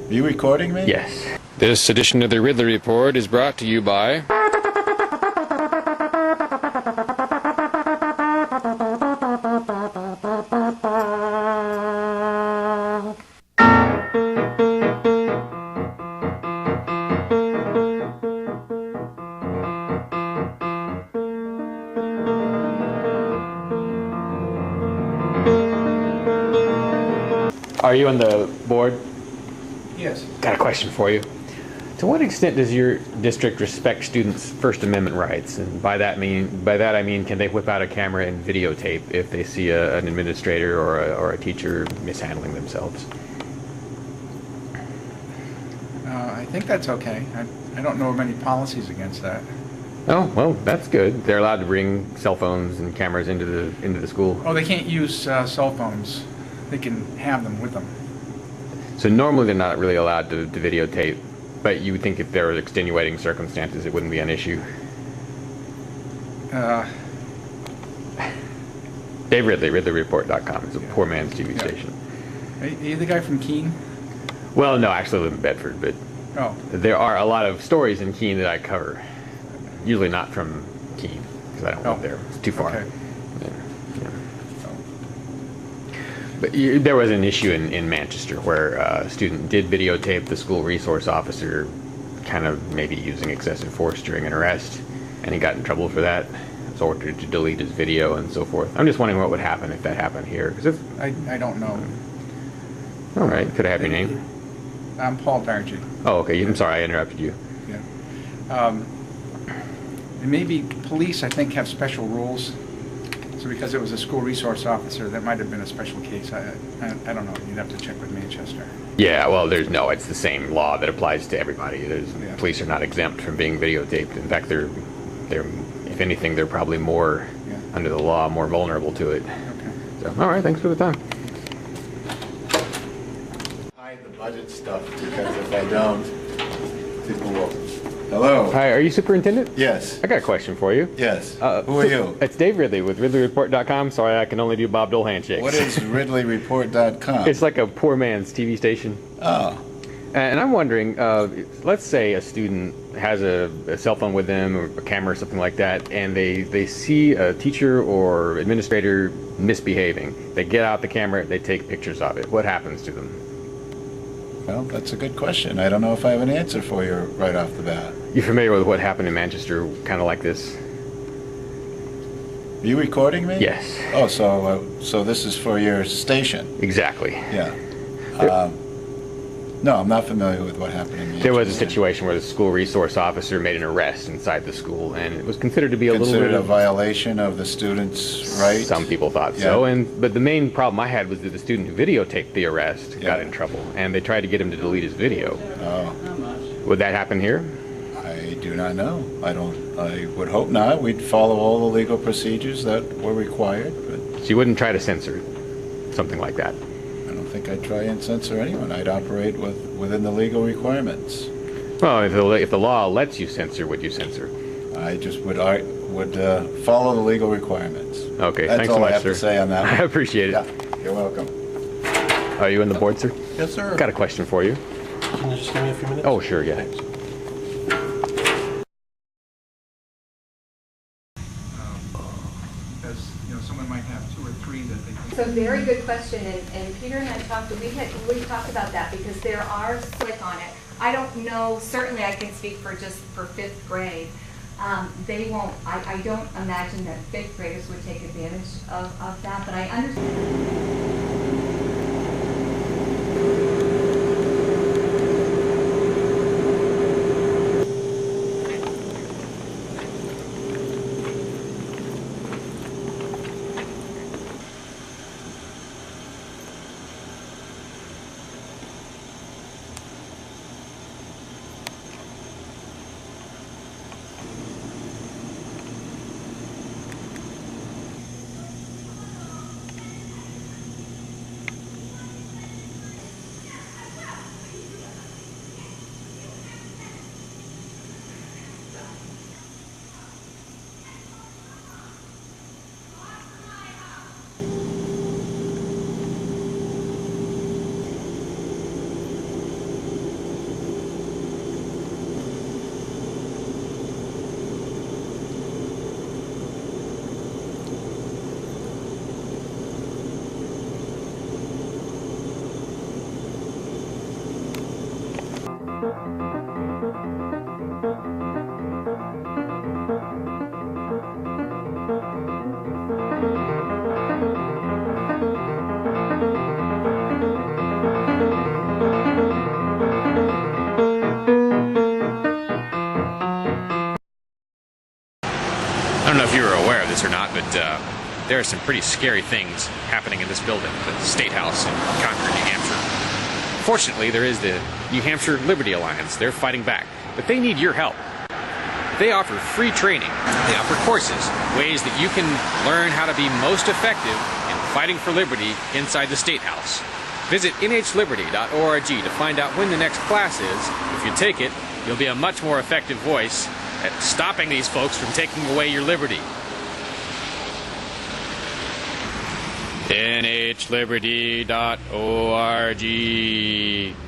Are you recording me? Yes. This edition of the Ridley Report is brought to you by... Are you on the board? Yes. Got a question for you. To what extent does your district respect students' First Amendment rights? And by that I mean, can they whip out a camera and videotape if they see an administrator or a teacher mishandling themselves? I think that's okay. I don't know of any policies against that. Oh, well, that's good. They're allowed to bring cell phones and cameras into the school. Oh, they can't use cell phones. They can have them with them. So normally they're not really allowed to videotape, but you would think if there were extenuating circumstances, it wouldn't be an issue. Dave Ridley, RidleyReport.com. It's a poor man's TV station. Are you the guy from Keene? Well, no, I actually live in Bedford, but there are a lot of stories in Keene that I cover. Usually not from Keene, because I don't live there. It's too far. Okay. But there was an issue in Manchester where a student did videotape the school resource officer kind of maybe using excessive force during an arrest, and he got in trouble for that. He was ordered to delete his video and so forth. I'm just wondering what would happen if that happened here. I don't know. All right. Could I have your name? I'm Paul Dargie. Oh, okay. I'm sorry I interrupted you. Yeah. Maybe police, I think, have special rules. So because it was a school resource officer, that might have been a special case. I don't know. You'd have to check with Manchester. Yeah, well, it's the same law that applies to everybody. Police are not exempt from being videotaped. In fact, they're if anything, they're probably more under the law, more vulnerable to it. Okay. So, all right, thanks for the time. Hide the budget stuff, because if I don't, people will. Hello. Hi, are you superintendent? Yes. I got a question for you. Yes. Who are you? It's Dave Ridley with RidleyReport.com. Sorry, I can only do Bob Dole handshakes. What is RidleyReport.com? It's like a poor man's TV station. Oh. And I'm wondering, let's say a student has a cell phone with them or a camera or something like that, and they see a teacher or administrator misbehaving. They get out the camera, they take pictures of it. What happens to them? Well, that's a good question. I don't know if I have an answer for you right off the bat. You familiar with what happened in Manchester, kind of like this? Are you recording me? Yes. Oh, so this is for your station? Exactly. Yeah. No, I'm not familiar with what happened in Manchester. There was a situation where the school resource officer made an arrest inside the school, and it was considered to be considered a violation of the student's rights? Some people thought so, but the main problem I had was that the student who videotaped the arrest got in trouble, and they tried to get him to delete his video. Oh. Would that happen here? I do not know. I would hope not. We'd follow all the legal procedures that were required. But so you wouldn't try to censor something like that? I don't think I'd try and censor anyone. I'd operate within the legal requirements. Well, if the law lets you censor, would you censor? I just would follow the legal requirements. Okay, That's thanks so all much, I have sir. to say on that one. I appreciate it. Yeah, you're welcome. Are you on the board, sir? Yes, sir. Got a question for you. Can you just give me a few minutes? Oh, sure, yeah. Thanks. Because someone might have 2 or 3 that they think. So very good question, and Peter and I we talked about that because there are click on it. I don't know, certainly I can speak for 5th grade. They won't, I don't imagine that 5th graders would take advantage of that, but I understand. there are some pretty scary things happening in this building, the State House in Concord, New Hampshire. Fortunately, there is the New Hampshire Liberty Alliance. They're fighting back, but they need your help. They offer free training. They offer courses, ways that you can learn how to be most effective in fighting for liberty inside the State House. Visit nhliberty.org to find out when the next class is. If you take it, you'll be a much more effective voice at stopping these folks from taking away your liberty. nhliberty.org